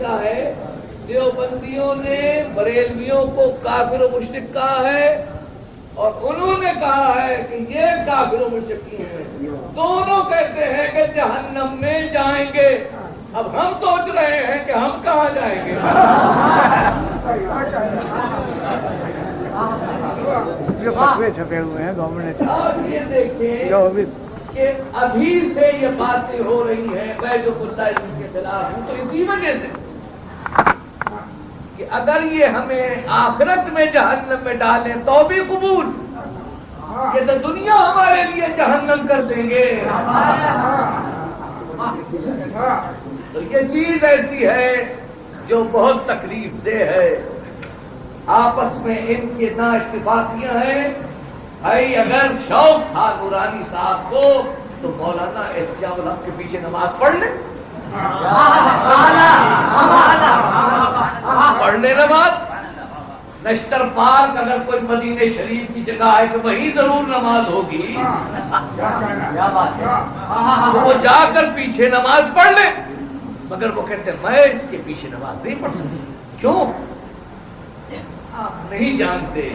لکھا ہے دیوبندیوں نے بریلویوں کو کافر و مشرک کہا ہے اور انہوں نے کہا ہے کہ یہ کافر و مشرکین ہیں. دونوں کہتے ہیں کہ جہنم میں جائیں گے. اب ہم سوچ رہے ہیں کہ ہم کہاں جائیں گے. چھپے ہوئے ہیں گورنمنٹ نے. آپ یہ دیکھیں 24 کہ ابھی سے یہ باتیں ہو رہی ہیں میں جو خدائزم کے خلاف ہوں تو اسی وجہ سے کہ اگر یہ ہمیں آخرت میں جہنم میں ڈالیں تو بھی قبول. یہ تو دنیا ہمارے لیے جہنم کر دیں گے. تو یہ چیز ایسی ہے جو بہت تکلیف دہ ہے. آپس میں ان کے نا اتفاقیاں ہیں. بھائی اگر شوق تھا نورانی صاحب کو تو مولانا احتجاج الحق کے پیچھے نماز پڑھ لیں. پڑھنے نماز. نشتر پارک اگر کوئی مدینہ شریف کی جگہ ہے تو وہیں ضرور نماز ہوگی. تو وہ جا کر پیچھے نماز پڑھ لیں. مگر وہ کہتے ہیں میں اس کے پیچھے نماز نہیں پڑھ سکتا. کیوں؟ آپ نہیں جانتے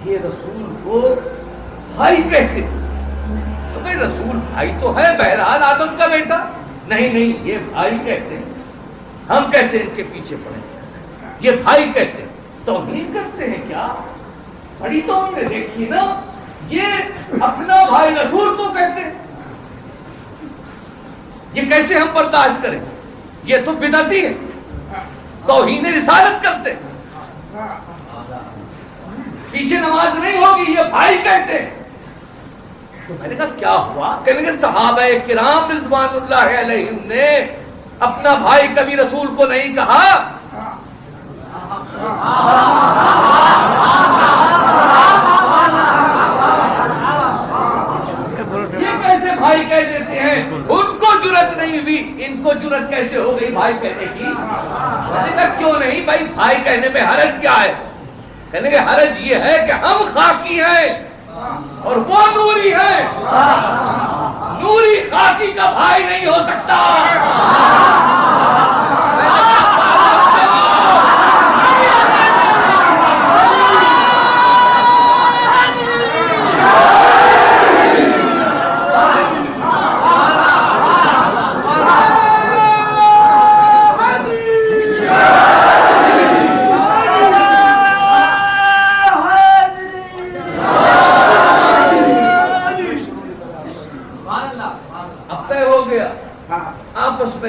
یہ رسول کو بھائی کہتے. تو بھائی رسول بھائی تو ہے بہرحال آدم کا بیٹا. نہیں یہ بھائی کہتے ہیں. ہم کیسے ان کے پیچھے پڑیں؟ یہ بھائی کہتے ہیں. توہین کرتے ہیں کیا؟ بڑی توہین نے دیکھی نا. یہ اپنا بھائی رسول کو کہتے ہیں. یہ کیسے ہم برداشت کریں؟ یہ تو بدعتی ہے. توہین رسالت کرتے. پیچھے نماز نہیں ہوگی یہ بھائی کہتے ہیں. تو میں نے کہا کیا ہوا؟ کہنے لگے صحابہ کرام رضوان اللہ علیہم نے اپنا بھائی کبھی رسول کو نہیں کہا. یہ کیسے بھائی کہہ دیتے ہیں؟ ان کو جرت نہیں ہوئی, ان کو جرت کیسے ہو گئی بھائی کہنے کی؟ میں نے کہا کیوں نہیں بھائی, بھائی کہنے میں حرج کیا ہے؟ کہنے کہ حرج یہ ہے کہ ہم خاکی ہیں اور وہ نوری ہے. نوری خاکی کا بھائی نہیں ہو سکتا.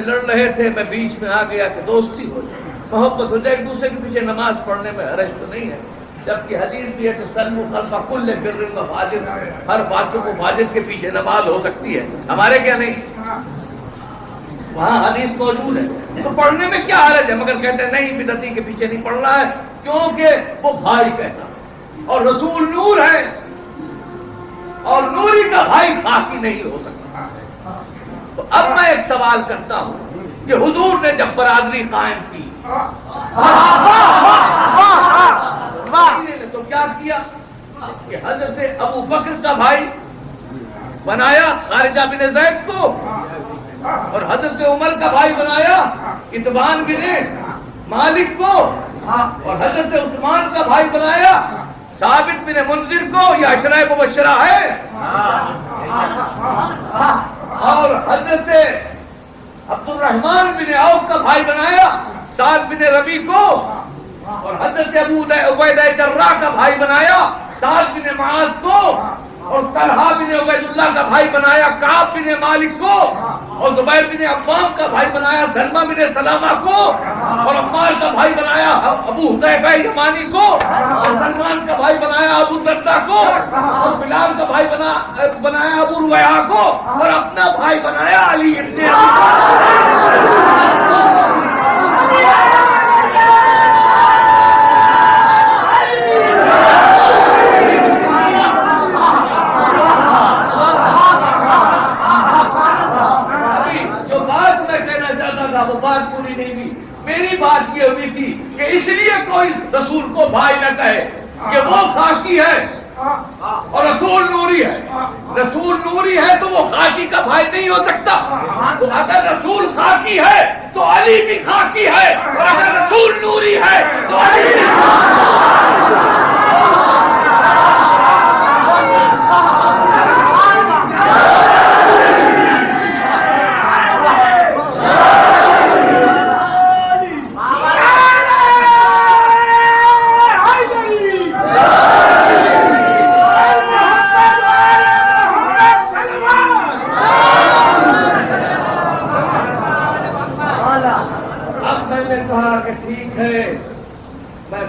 لڑ رہے تھے, میں بیچ میں آ گیا کہ دوستی ہو جائے, محبت ہو جائے. ایک دوسرے کے پیچھے نماز پڑھنے میں حرج تو نہیں ہے. جبکہ حدیث بھی ہے کہ سلمو خلف کل بر و فاجر, ہر فاسق و فاجر کے پیچھے نماز ہو سکتی ہے. ہمارے کیا نہیں, وہاں حدیث موجود ہے. تو پڑھنے میں کیا حرج ہے؟ مگر کہتے ہیں نہیں بدعتی کے پیچھے نہیں پڑھنا ہے کیونکہ وہ بھائی کہتا اور رسول نور ہے اور نوری کا بھائی خاکی نہیں ہو سکتا. تو اب میں ایک سوال کرتا ہوں کہ حضور نے جب برادری قائم کی نے تو کیا کیا کہ حضرت ابو بکر کا بھائی بنایا خارجہ بن زید کو, اور حضرت عمر کا بھائی بنایا اتبان بن مالک کو, اور حضرت عثمان کا بھائی بنایا ثابت بن منذر کو. یہ عشرہ مبشرہ ہے. اور حضرت عبد الرحمن بن عوف کا بھائی بنایا سعد بن ربی کو, اور حضرت ابو عبیدہ جراح کا بھائی بنایا سعد بن معاذ کو, اور طلحہ بن عبید اللہ کا بھائی بنایا کعب بن مالک کو, اور زبیر بن عوام کا بھائی بنایا سلمہ بن سلامہ کو, اور عمار کا بھائی بنایا ابو حذیفہ یمانی کو, اور سلمان کا بھائی بنایا ابو دردہ کو, اور بلال کا بھائی بنایا ابو رویہ کو, اور اپنا بھائی بنایا علی ابن میری بات یہ ہوئی تھی کہ اس لیے کوئی رسول کو بھائی نہ کہے کہ وہ خاکی ہے اور رسول نوری ہے. رسول نوری ہے تو وہ خاکی کا بھائی نہیں ہو سکتا. تو اگر رسول خاکی ہے تو تو علی بھی خاکی ہے، اور اگر رسول نوری ہے تو علی بھی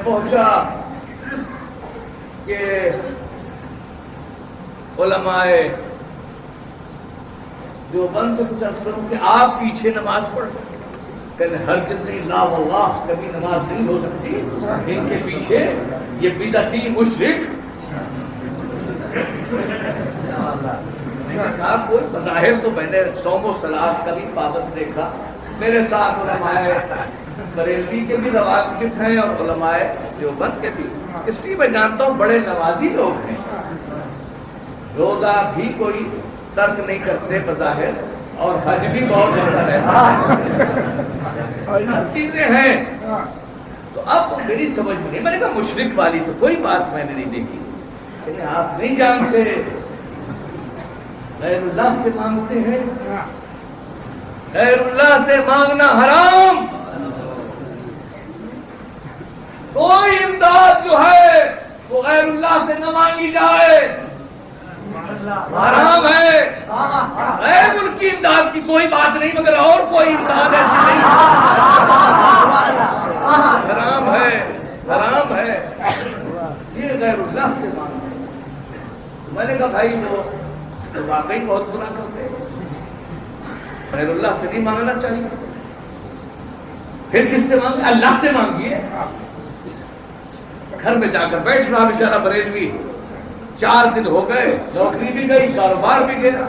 پہنچا کہ علماء جو بند سے کچھ عرض کروں کہ آپ پیچھے نماز پڑھ سکتے، کہنے ہرگز نہیں، لا واللہ کبھی نماز نہیں ہو سکتی ان کے پیچھے، یہ بدعتی مشرک صاحب کوئی بظاہر تو میں نے صوم و صلاۃ کا بھی پابند دیکھا، میرے ساتھ علماء بریلوی کے بھی روابط ہیں اور علماء دیوبند کے بھی، اس لیے میں جانتا ہوں بڑے نمازی لوگ ہیں، روزہ بھی کوئی ترک نہیں کرتے بظاہر، اور حج بھی بہت ہوتا رہتا ہے، چیزیں ہیں۔ تو اب تو میری سمجھ میں نہیں، میں نے کہا مشرک والی تو کوئی بات میں نے نہیں دیکھی، لیکن آپ نہیں جانتے غیر اللہ سے مانگتے ہیں، غیر اللہ سے مانگنا حرام، کوئی امداد جو ہے وہ غیر اللہ سے نہ مانگی جائے، حرام ہے۔ غیر ملکی امداد کی کوئی بات نہیں، مگر اور کوئی امداد ایسی نہیں، حرام ہے، حرام ہے، یہ غیر اللہ سے مانگنا۔ میں نے کہا بھائی وہ واقعی بہت برا کرتے ہیں، غیر اللہ سے نہیں مانگنا چاہیے، پھر کس سے مانگے؟ اللہ سے مانگیے۔ گھر میں جا کر بیٹھ رہا بیچارہ بریلوی، 4 دن ہو گئے، نوکری بھی گئی، کاروبار بھی گیا،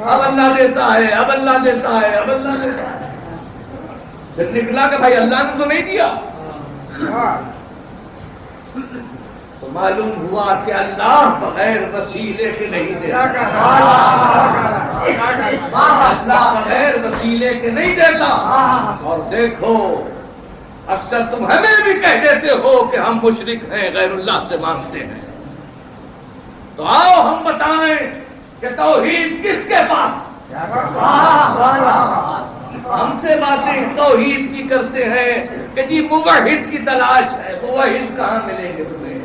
اب اللہ دیتا ہے، اب اللہ دیتا ہے، اب اللہ دیتا ہے، پھر نکلا کہ بھائی اللہ نے تو نہیں دیا، تو معلوم ہوا کہ اللہ بغیر وسیلے کے نہیں دیتا، اللہ بغیر وسیلے کے نہیں دیتا۔ اور دیکھو اکثر تم ہمیں بھی کہہ دیتے ہو کہ ہم مشرک ہیں، غیر اللہ سے مانگتے ہیں، تو آؤ ہم بتائیں کہ توحید کس کے پاس؟ ہم سے باتیں توحید کی کرتے ہیں کہ جی موحد کی تلاش ہے، موحد کہاں ملیں گے تمہیں؟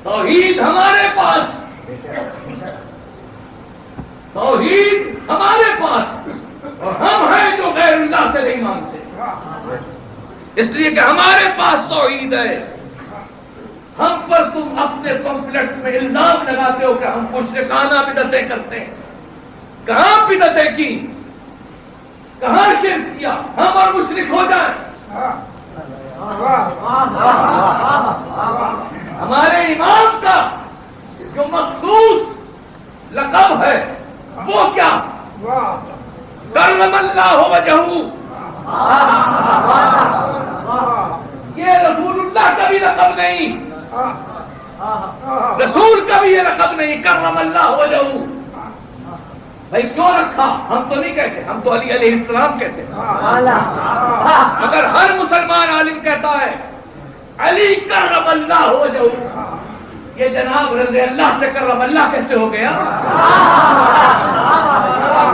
توحید ہمارے پاس، توحید ہمارے پاس، اور ہم ہیں جو غیر اللہ سے نہیں مانگتے، اس لیے کہ ہمارے پاس توحید ہے۔ ہم پر تم اپنے کمپلیکس میں الزام لگاتے ہو کہ ہم مشرکانہ بدعتیں کرتے ہیں، کہاں بدعتیں کی، کہاں شرک کیا؟ ہم اور مشرک ہو جائیں۔ ہمارے امام کا جو مخصوص لقب ہے وہ کیا؟ کرم اللہ وجہہ، یہ رسول اللہ کا بھی لقب نہیں، رسول کا بھی یہ لقب نہیں، کرم اللہ وجہہ۔ بھائی کیوں رکھا؟ ہم تو نہیں کہتے، ہم تو علی علیہ السلام کہتے ہیں، مگر ہر مسلمان عالم کہتا ہے علی کرم اللہ وجہہ۔ یہ جناب رضی اللہ سے کرم اللہ کیسے ہو گیا؟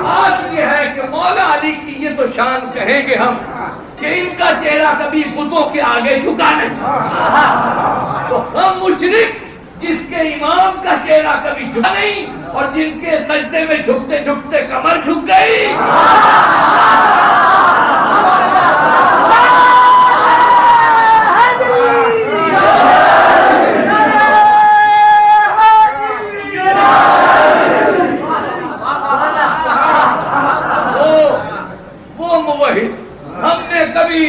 بات یہ ہے کہ مولا علی کی یہ تو شان کہیں گے ہم کہ ان کا چہرہ کبھی بتوں کے آگے جھکا نہیں، تو ہم مشرک جس کے امام کا چہرہ کبھی جھکا نہیں اور جن کے سجدے میں جھکتے جھکتے کمر جھک گئی، وہ موحد ہم نے کبھی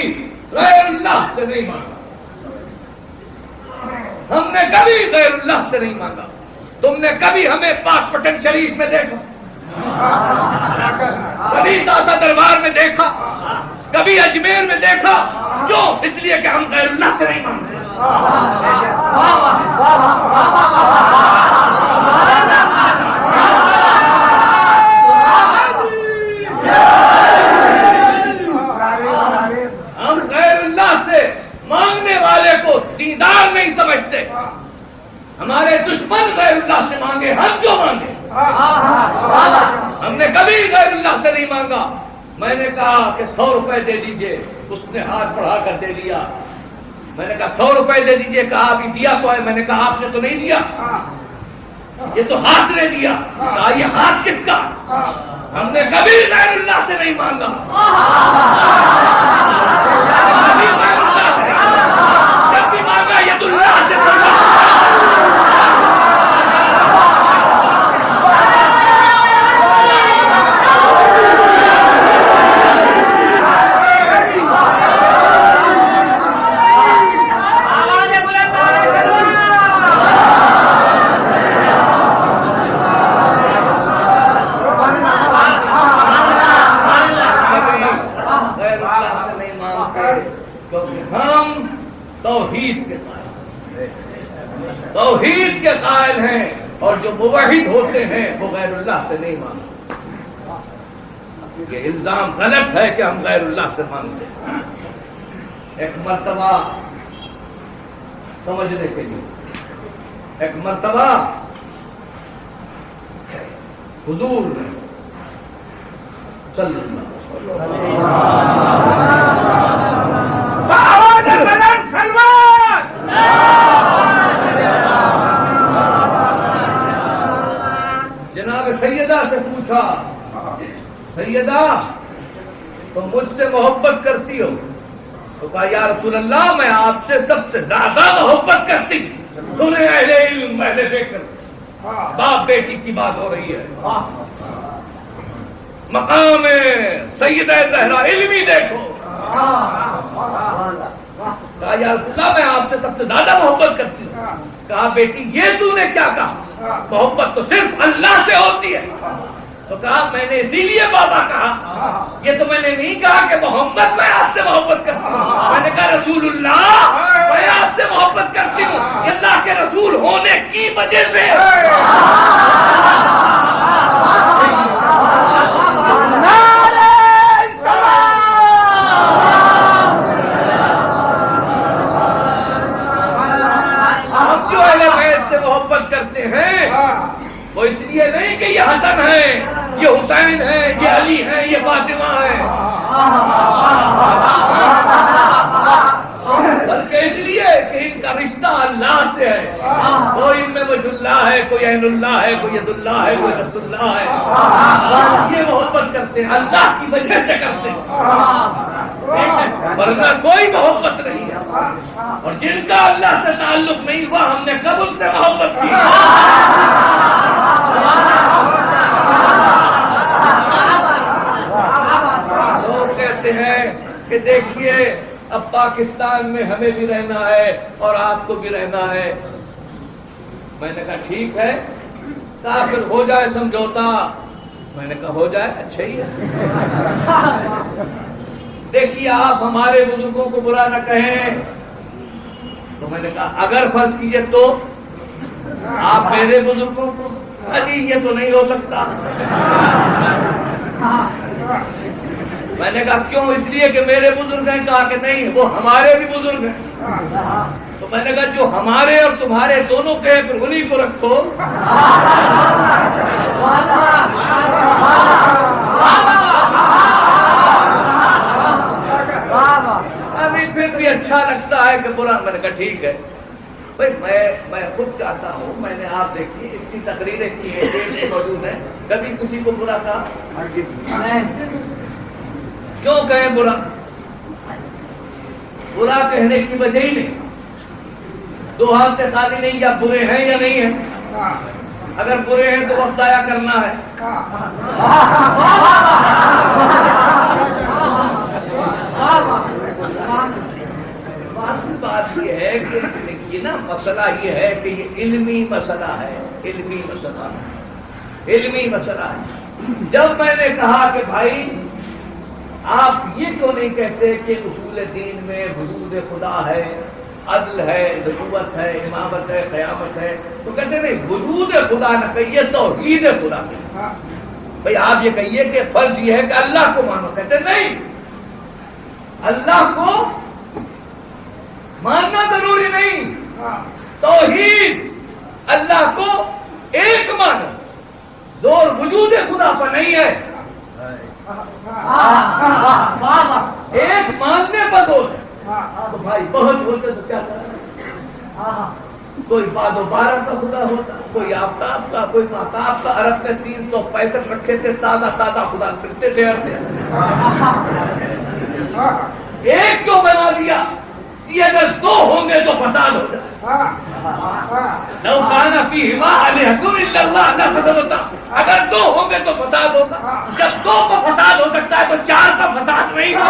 غیر اللہ سے نہیں مانگا، ہم نے کبھی غیر اللہ سے نہیں مانگا۔ تم نے کبھی ہمیں پاک پٹن شریف میں دیکھا، کبھی داتا دربار میں دیکھا، کبھی اجمیر میں دیکھا؟ کیوں؟ اس لیے کہ ہم غیر اللہ سے نہیں مانگتے۔ کبھی غیر اللہ سے نہیں مانگا. میں نے کہا کہ 100 روپے دے دیجئے. اس نے ہاتھ بڑھا کر دے دیا. میں نے کہا 100 روپے دے دیجئے. کہا ابھی دیا تو ہے. میں نے کہا آپ نے تو نہیں دیا. یہ تو ہاتھ نے دیا. کہا یہ ہاتھ کس کا؟ ہم نے کبھی غیر اللہ سے نہیں مانگا. کبھی غیر اللہ سے جب بھی مانگا ید اللہ سے مانگا. توحید کے قائل ہیں اور جو موحد ہوتے ہیں وہ غیر اللہ سے نہیں مانگتے. یہ الزام غلط ہے کہ ہم غیر اللہ سے مانگتے ہیں. ایک مرتبہ سمجھنے کے لیے ایک مرتبہ حضور نے صلی اللہ جناب سیدہ سے پوچھا, سیدہ تم مجھ سے محبت کرتی ہو؟ تو کہا یا رسول اللہ میں آپ سے سب سے زیادہ محبت کرتی. سنے اہل علم اہل فکر, باپ بیٹی کی بات ہو رہی ہے. مقام سیدہ زہرا علمی دیکھو. کہا یا رسول اللہ میں آپ سے سب سے زیادہ محبت کرتی ہوں. کہا بیٹی یہ تو نے کیا کہا؟ محبت تو صرف اللہ سے ہوتی ہے. تو کہا میں نے اسی لیے بابا کہا, یہ تو میں نے نہیں کہا کہ محمد میں آپ سے محبت کرتی ہوں. میں نے کہا رسول اللہ میں آپ سے محبت کرتی ہوں اللہ کے رسول ہونے کی وجہ سے. محبت کرتے ہیں وہ اس لیے نہیں کہ یہ حسن ہے, یہ حسین ہے, یہ علی ہے, یہ فاطمہ ہے, بلکہ اس لیے کہ ان کا رشتہ اللہ سے ہے. کوئی ان میں وجہ اللہ ہے, کوئی عین اللہ ہے, کوئی ید اللہ ہے, کوئی رسول اللہ ہے. یہ محبت کرتے ہیں اللہ کی وجہ سے کرتے ہیں, ورنہ کوئی محبت نہیں ہے. اور جن کا اللہ سے تعلق نہیں ہوا ہم نے کب ان سے محبت کی؟ لوگ کہتے ہیں کہ دیکھیے اب پاکستان میں ہمیں بھی رہنا ہے اور آپ کو بھی رہنا ہے. میں نے کہا ٹھیک ہے, کہا پھر ہو جائے سمجھوتا. میں نے کہا ہو جائے, اچھا ہی ہے. دیکھیے آپ ہمارے بزرگوں کو برا نہ کہیں. تو میں نے کہا اگر فرض کیجئے تو آپ میرے بزرگوں کو, ابھی یہ تو نہیں ہو سکتا. میں نے کہا کیوں؟ اس لیے کہ میرے بزرگ ہیں. کہا کہ نہیں وہ ہمارے بھی بزرگ ہیں. تو میں نے کہا جو ہمارے اور تمہارے دونوں کے ہیں پھر انہیں کو رکھو. ابھی پھر بھی اچھا لگتا ہے کہ برا. میں نے کہا ٹھیک ہے بھائی, میں خود چاہتا ہوں, میں نے آپ دیکھیے اتنی تقریریں کی ہیں موجود ہیں, کبھی کسی کو برا کہا؟ کیوں کہیں برا؟ برا کہنے کی وجہ ہی نہیں. دو ہاتھ سے خالی نہیں, یا برے ہیں یا نہیں ہیں. اگر برے ہیں تو وقت ضائع کرنا ہے. اصل بات یہ ہے کہ یہ نا مسئلہ یہ ہے کہ یہ علمی مسئلہ ہے. علمی مسئلہ ہے, علمی مسئلہ ہے. جب میں نے کہا کہ بھائی آپ یہ کیوں نہیں کہتے کہ اصول دین میں وجود خدا ہے, عدل ہے, نبوت ہے, امامت ہے, قیامت ہے, تو کہتے نہیں وجود خدا نہ کہیے توحید خدا کہیے. بھائی آپ یہ کہیے کہ فرض یہ ہے کہ اللہ کو مانو. کہتے نہیں, اللہ کو ماننا ضروری نہیں, توحید اللہ کو ایک مانو. زور وجود خدا پر نہیں ہے, ایک ماننے پر دو ہے تو بھائی بہت ہوتے تو کیا کریں؟ کوئی فاد و بارہ کا خدا ہوتا، کوئی آفتاب کا، کوئی مہتاب کا. عرب کے 365 رکھے تھے، تازہ تازہ خدا ملتے تھے. ایک کیوں بنا دیا؟ یہ اگر دو ہوں گے تو فساد ہو جائے. لو کان فیہما آلہۃ الا اللہ لفسدتا. اگر دو ہوں گے تو فساد ہوگا. جب دو کا فساد ہو سکتا ہے تو چار کا فساد نہیں ہوگا.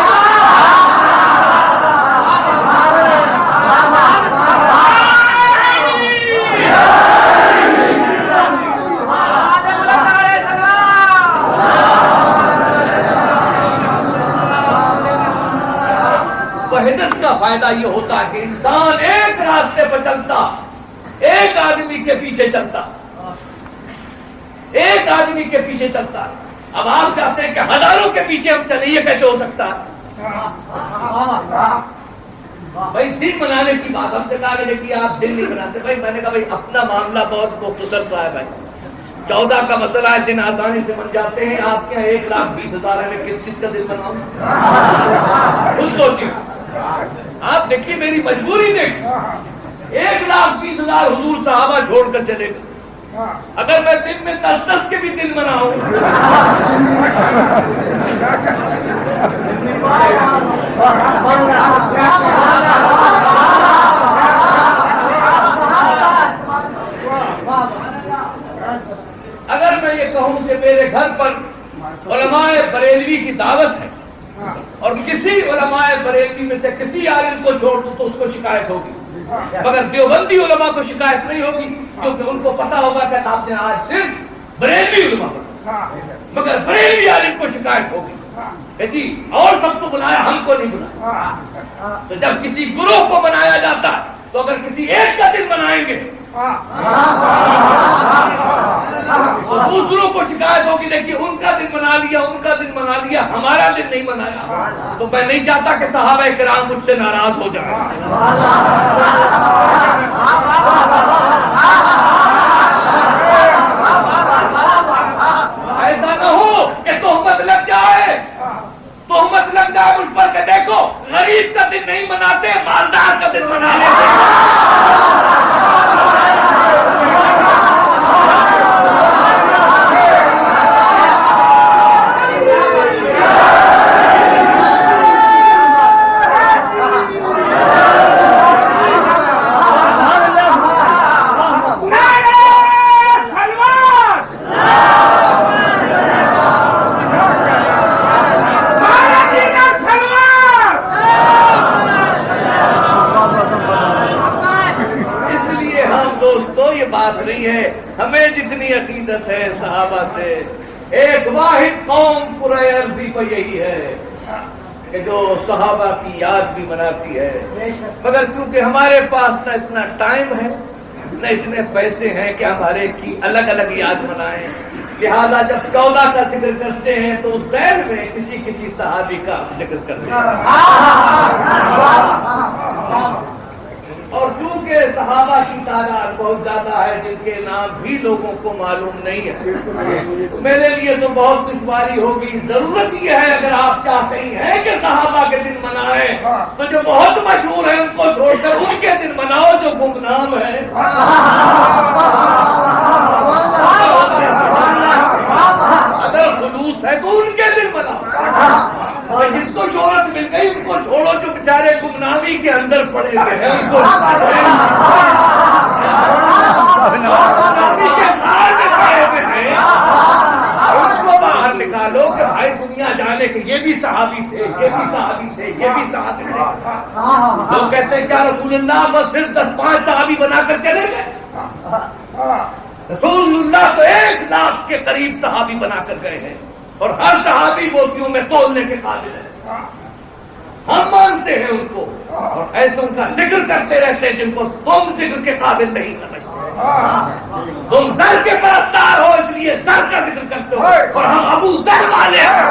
وحدت کا فائدہ یہ ہوتا ہے کہ انسان ایک راستے پر چلتا، ایک آدمی کے پیچھے چلتا، ایک آدمی کے پیچھے چلتا. اب آپ چاہتے ہیں کہ ہزاروں کے پیچھے ہم چلیں، یہ کیسے ہو سکتا ہے؟ بھائی دن منانے کی بات ہم سے کہا کہ آپ دن نہیں مناتے. بھائی میں نے کہا بھائی اپنا معاملہ بہت مختصر سا ہے. بھائی 14 کا مسئلہ ہے، دن آسانی سے بن جاتے ہیں. آپ کے 1,20,000 ہے، میں کس کس کا دن بناؤں؟ خود سوچیے. آپ دیکھیے میری مجبوری دیکھیے. 1,20,000 حضور صحابہ چھوڑ کر چلے گئے. اگر میں دن میں 10 کے بھی دن بناؤں اگر میں یہ کہوں کہ میرے گھر پر علماء بریلوی کی دعوت ہے اور کسی علماء بریلوی میں سے کسی عالم کو چھوڑ دوں تو اس کو شکایت ہوگی، مگر دیوبندی علماء کو شکایت نہیں ہوگی، کیونکہ ان کو پتا ہوگا کہ آپ نے آج صرف بریلوی علماء پر، مگر بریلوی عالم کو شکایت ہوگی کہ جی اور سب کو بلایا، ہم کو نہیں بلایا. تو جب کسی گروہ کو بنایا جاتا ہے تو اگر کسی ایک کا دن بنائیں گے تو دوسروں کو شکایت ہوگی، لیکن ان کا دن بنا لیا، ان کا دن بنا لیا، ہمارا دن نہیں بنایا. تو میں نہیں چاہتا کہ صحابہ کرام مجھ سے ناراض ہو جائیں. ایسا نہ ہو کہ تہمت لگ جائے مجھ پر کہ دیکھو غریب کا دن نہیں مناتے، مالدار کا دن منا لیتے. بات نہیں ہے. ہمیں جتنی عقیدت ہے صحابہ سے، ایک واحد قوم پورے عرضی پر یہی ہے کہ جو صحابہ کی یاد بھی مناتی ہے. مگر چونکہ ہمارے پاس نہ اتنا ٹائم ہے نہ اتنے پیسے ہیں کہ ہمارے کی الگ الگ یاد منائیں، لہذا جب 14 کا ذکر کرتے ہیں تو ذہن میں کسی کسی صحابی کا ذکر کرتے ہیں. اور چونکہ صحابہ کی تعداد بہت زیادہ ہے جن کے نام بھی لوگوں کو معلوم نہیں ہے، میرے لیے تو بہت دشواری ہوگی. ضرورت یہ ہے اگر آپ چاہتے ہی ہیں کہ صحابہ کے دن منائیں تو جو بہت مشہور ہیں ان کو چھوڑ کر ان کے دن مناؤ جو گمنام ہے. اگر خلوص ہے تو ان کے دن مناؤ، اور جن کو شہرت مل گئی ان کو چھوڑو جو بیچارے گمنامی کے اندر پڑے ہوئے ہیں، ان کو باہر نکالو کہ بھائی دنیا جانے کہ یہ بھی صحابی تھے، یہ بھی صحابی تھے، یہ بھی صحابی تھے. لوگ کہتے ہیں کیا رسول اللہ بس صرف 10-5 صحابی بنا کر چلے گئے؟ رسول اللہ تو 1 لاکھ کے قریب صحابی بنا کر گئے ہیں اور ہر صحابی موتیوں میں تولنے کے قابل ہے. ہم مانتے ہیں ان کو اور ایسوں کا ذکر کرتے رہتے ہیں جن کو تم ذکر کے قابل نہیں سمجھتے. تم در کے پرستار ہو اس لیے در کا ذکر کرتے ہو اور ہم ابو ذر والے ہیں.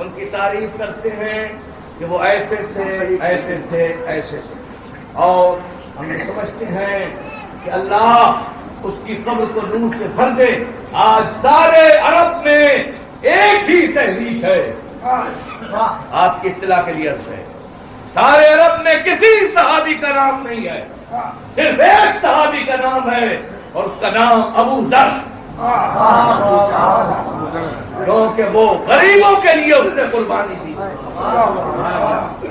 ان کی تعریف کرتے ہیں کہ وہ ایسے تھے ایسے تھے ایسے تھے، اور ہم سمجھتے ہیں کہ اللہ اس کی قبر کو نور سے بھر دے۔ آج سارے عرب میں ایک ہی تحریک ہے، آپ کی اطلاع کے لیے عرض ہے، سارے عرب میں کسی صحابی کا نام نہیں ہے، صرف ایک صحابی کا نام ہے اور اس کا نام ابو ذر، کیونکہ وہ غریبوں کے لیے اس نے قربانی دی،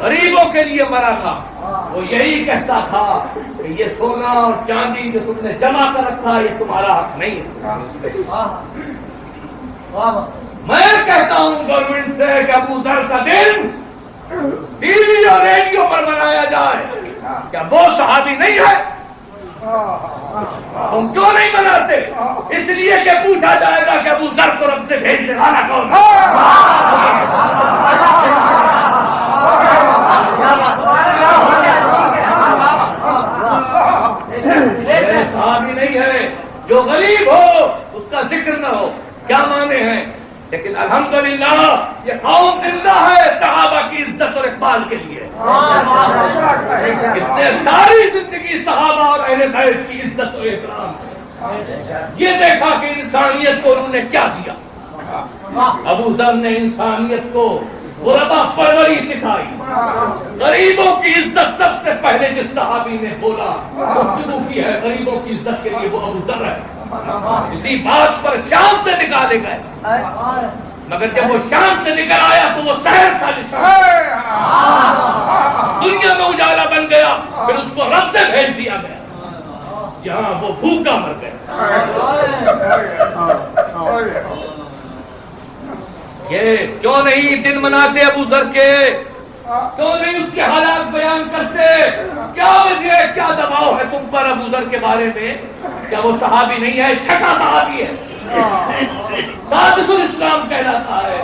غریبوں کے لیے مرا تھا۔ وہ یہی کہتا تھا کہ یہ سونا اور چاندی جو تم نے جمع کر رکھا یہ تمہارا حق نہیں ہے۔ میں کہتا ہوں گورنمنٹ سے کہ ابو ذر کا دن ٹی وی اور ریڈیو پر منایا جائے، کیا وہ صحابی نہیں ہے؟ تم کیوں نہیں مناتے؟ اس لیے کہ پوچھا جائے گا کہ ابو ذر کو رب سے بھیجنے والا کون ہے؟ صحابی نہیں ہے، جو غریب ہو اس کا ذکر نہ ہو، کیا مانے ہیں؟ لیکن الحمدللہ یہ قوم زندہ ہے صحابہ کی عزت اور اقبال کے لیے، اس نے ساری زندگی صحابہ اور اہل بیت کی عزت اور احترام، یہ دیکھا کہ انسانیت کو انہوں نے کیا دیا۔ ابو ذر نے انسانیت کو غربا پروری سکھائی، غریبوں کی عزت سب سے پہلے جس صحابی نے بولا گفتگو کی ہے غریبوں کی عزت کے لیے وہ ابو ذر ہے۔ اسی بات پر شام سے نکالے گئے، مگر جب وہ شام سے نکل آیا تو وہ شہر تھا دنیا میں اجالا بن گیا، پھر اس کو رب سے بھیج دیا گیا جہاں وہ بھوکا مر گیا۔ یہ کیوں نہیں دن مناتے ابو ذر کے؟ کیوں نہیں اس کے حالات بیان کرتے؟ کیا وجہ ہے، کیا دباؤ ہے تم پر ابو ذر کے بارے میں؟ کیا وہ صحابی نہیں ہے؟ چھٹا صحابی ہے، سادس الاسلام کہلاتا ہے،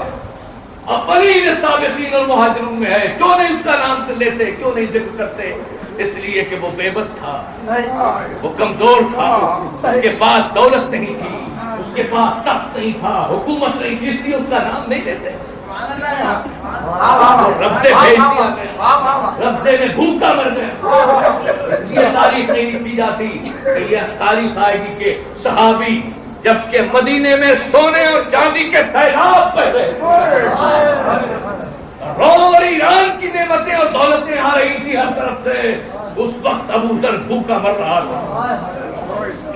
اولین السابقین اور مہاجرون میں ہے، کیوں نہیں اس کا نام لیتے، کیوں نہیں ذکر کرتے؟ اس لیے کہ وہ بے بس تھا، وہ کمزور تھا، اس کے پاس دولت نہیں تھی، اس کے پاس تخت نہیں تھا، حکومت نہیں تھی، اس لیے اس کا نام نہیں لیتے۔ رب سے بھیج دیا گیا، رب سے میں بھوکا مر گیا، اس لیے تاریخ نہیں کی جاتی کہ یہ تاریخ آئے گی کہ صحابی جبکہ مدینے میں سونے اور چاندی کے سیلاب بہ رہے، روم اور ایران کی نعمتیں اور دولتیں آ رہی تھی ہر طرف سے، اس وقت ابو ذر بھوکا مر رہا تھا،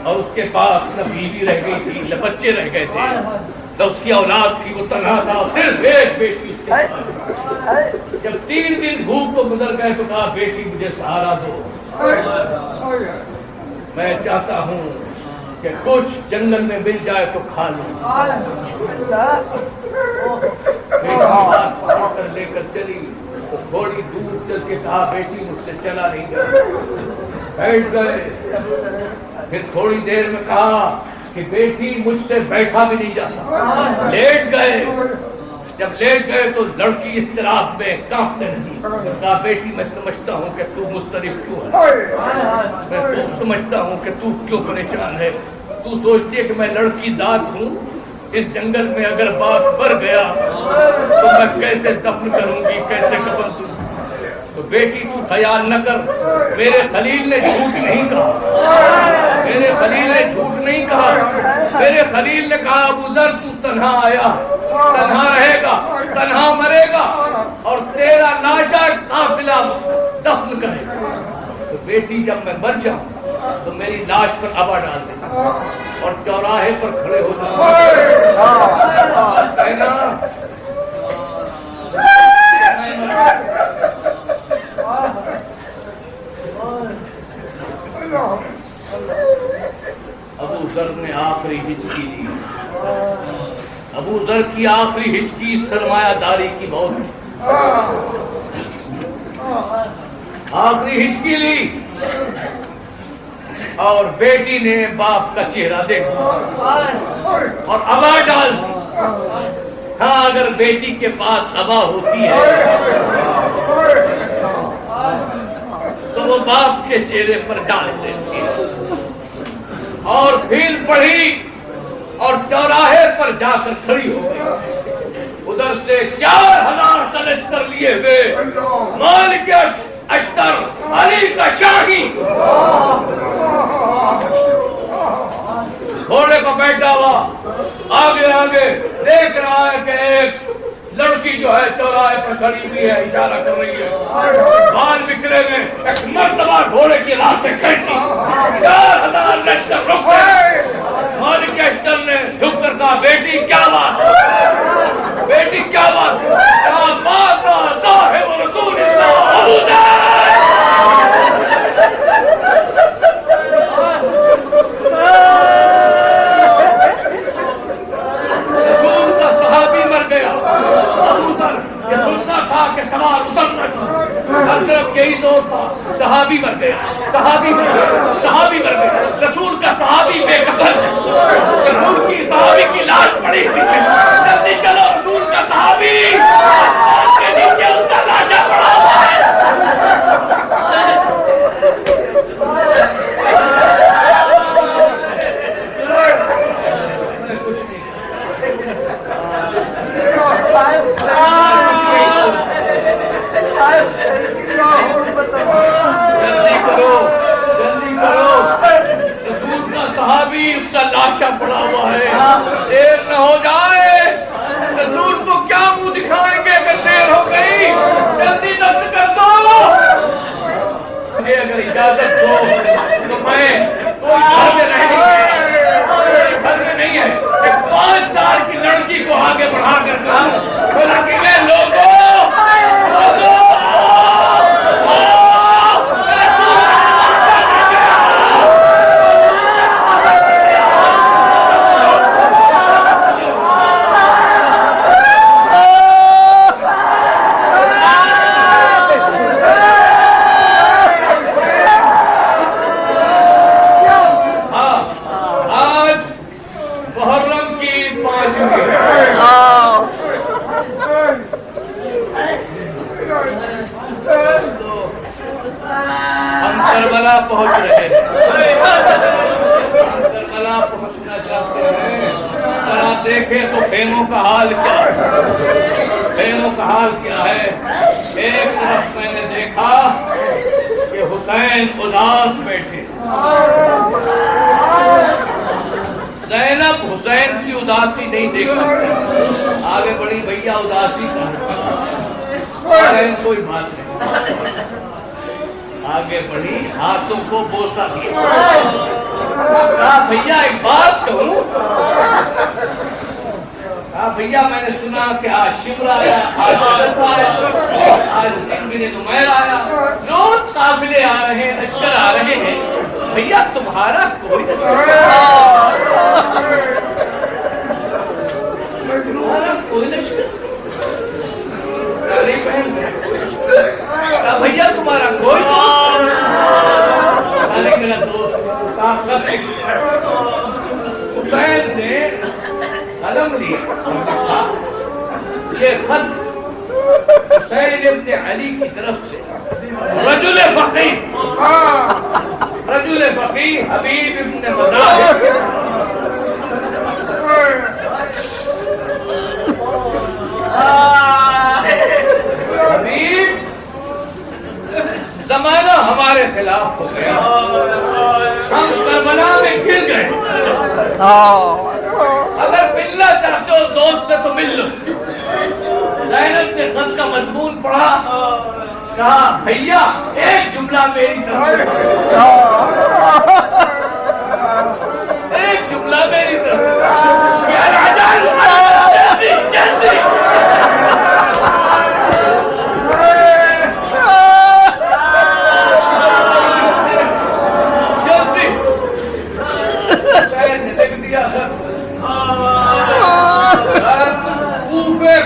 اور اس کے پاس نہ بیوی رہ گئی تھی، نہ بچے رہ گئے تھے، نہ اس کی اولاد تھی، وہ تنہا تھا، صرف ایک بیٹی اس کے پاس۔ جب 3 دن بھوک کو گزر گئے تو کہا بیٹی مجھے سہارا دو، میں چاہتا ہوں کہ کچھ جنگل میں مل جائے تو کھا لوں۔ پکڑ کر لے کر چلی تو تھوڑی دور چل کے کہا بیٹی مجھ سے چلا نہیں جاتا، بیٹھ گئے، پھر تھوڑی دیر میں کہا کہ بیٹی مجھ سے بیٹھا بھی نہیں جاتا، لیٹ گئے، جب لیٹ گئے تو لڑکی اضطراب میں کانپنے لگی، کہا بیٹی میں سمجھتا ہوں کہ تو مضطرب کیوں ہے، میں خوب سمجھتا ہوں کہ تو کیوں پریشان ہے، تو سوچتی ہے کہ میں لڑکی ذات ہوں، اس جنگل میں اگر باپ مر گیا تو میں کیسے دفن کروں گی، کیسے کفن دوں؟ تو بیٹی تو خیال نہ کر، میرے خلیل نے جھوٹ نہیں کہا، میرے خلیل نے جھوٹ نہیں کہا، میرے خلیل نے کہا ابو ذر تو تنہا آیا، تنہا رہے گا، تنہا مرے گا، اور تیرا لاشا قافلہ دفن کرے گا، تو بیٹی جب میں مر جاؤں تو میری لاش پر آبا ڈال دے اور چوراہے پر کھڑے ہو جاؤں۔ ابو ذر نے آخری ہچکی لی، ابو ذر کی آخری ہچکی سرمایہ داری کی بہت، آخری ہچکی لی اور بیٹی نے باپ کا چہرہ دیکھا اور ابا ڈال دی۔ ہاں اگر بیٹی کے پاس ابا ہوتی ہے تو وہ باپ کے چہرے پر ڈال دیتی ہے، اور پھر پڑھی اور چوراہے پر جا کر کھڑی ہو گئی، ادھر سے 4000 تلشکر لیے ہوئے مالک اشتر علی کا شاہی گھوڑے کو بیٹھا ہوا آگے آگے دیکھ رہا ہے کہ ایک لڑکی جو ہے چوراہے پر کھڑی ہوئی ہے، اشارہ کر رہی ہے، بال بکھرے میں ایک مرتبہ گھوڑے کی لاش سے کھینچی، 4000 لشکر رک گئے۔ مالک اشتر نے جھک کر کہا بیٹی کیا بات ہے؟ بیٹی کیا بات ہے؟ کہا ماتا صاحب رسول اللہ ابو جہل رسول کا صحابی مر گیا۔ یہ سننا تھا کہ سوار اترنا تھا، ہر طرف یہی دور تھا، صحابی مر گیا، صحابی مر گیا، صحابی مر گیا۔ رسول کا صحابی بے قدر ہے، رسول کی صحابی کی لاش پڑی تھی، جلدی چلو رسول کا صحابی آسمان کے نیچے اس کا لاشا پڑا ہوا ہے۔ جلدی کرو جلدی کرو، رسول کا صحابی اس کا لاشا پڑا ہوا ہے، دیر نہ ہو جائے۔ رسول کو کیا منہ دکھائیں گے اگر دیر ہو گئی؟ جلدی دست کر دو۔ مجھے اگر اجازت دو تو میں کوئی گھر میں رہنے گھر میں نہیں ہے، ایک 5 سال کی لڑکی کو آگے بڑھا کر دوں، لوگوں پہنچ رہے ہیں، کربلا پہنچنا چاہتے ہیں۔ ذرا دیکھیں تو خیموں کا حال کیا ہے، خیموں کا حال کیا ہے۔ ایک طرف میں نے دیکھا کہ حسین اداس بیٹھے، زینب حسین کی اداسی نہیں دیکھ سکتی، آگے بڑی بھیا اداسی کا حسین کوئی بات نہیں، آگے بڑھی ہاتھوں کو بوسا دیا، کہا بھیا ایک بات کہوں؟ کہا بھیا میں نے سنا کہ آج شمر آیا، آج جلسہ آیا، آج سنگھ نمیر آیا، روز قافلے آ رہے ہیں، لشکر آ رہے ہیں، بھیا تمہارا کوئی لشکر بھیا تمہارا کوئی حسین نے قلم لیا، یہ خط حسین ابن علی کی طرف سے رجل فقیہ حبیب ابن مذاہب حبیب زمانہ ہمارے خلاف ہو گیا، ہم کربلا میں گر گئے، اگر ملنا چاہتے ہو دوست سے تو مل لو۔ زینب نے خط کا مضمون پڑھا، کہا بھیا ایک جملہ میری طرف سے، ایک جملہ میری طرف سے، جلدی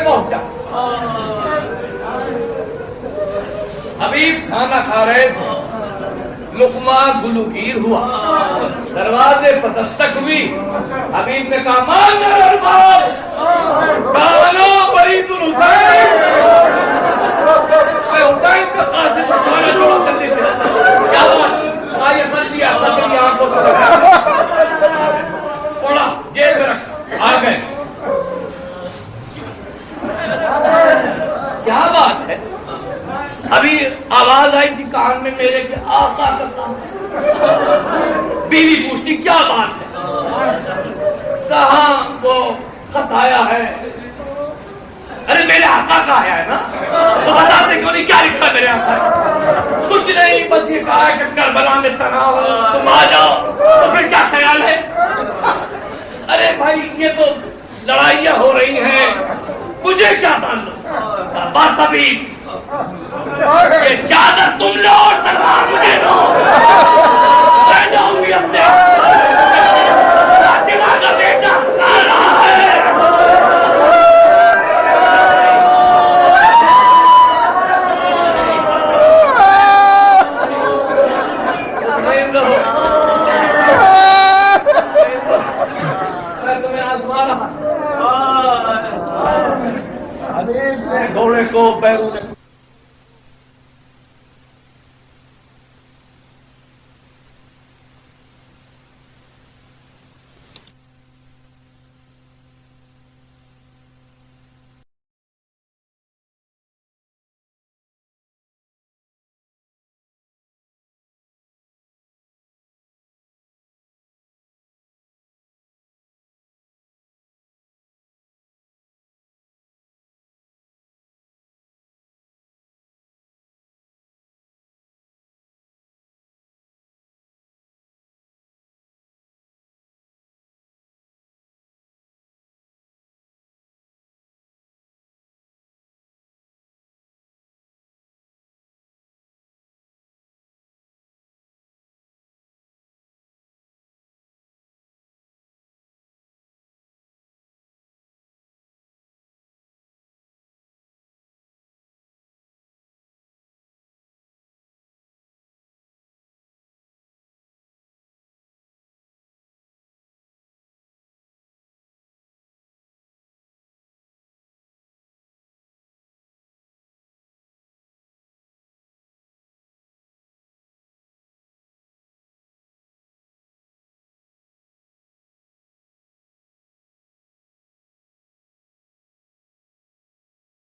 پہنچا، حبیب کھانا کھا رہے تھے، لقمہ گلوگیر ہوا، دروازے پر دستک ہوئی، حبیب نے کہا مان الباب کانو برید الحسین، حسین کا قاصد کھانا چھوڑا کر دیتے، کیا بات آئیے کر دیا، تکری آنکھوں سے پڑا، جیب میں رکھا، آ گئے آقا کا کام ہے۔ بیوی پوچھتی کیا بات ہے؟ کہاں وہ خط آیا ہے؟ ارے میرے آقا کا آیا ہے نا، تو بتاتے کیوں نہیں کیا لکھا ہے میرے آقا؟ کچھ نہیں، بس یہ کہا کہ کربلا میں تناؤ تم آ جاؤ۔ تو پھر کیا خیال ہے؟ ارے بھائی یہ تو لڑائیاں ہو رہی ہیں، مجھے کیا تعلق؟ بس ابھی یہ چادر تم لو اور تلوار مجھے دو، میں جاؤں گی اپنے فاطمہ کا بیٹا آ رہا ہے۔ گھوڑے کو بیرون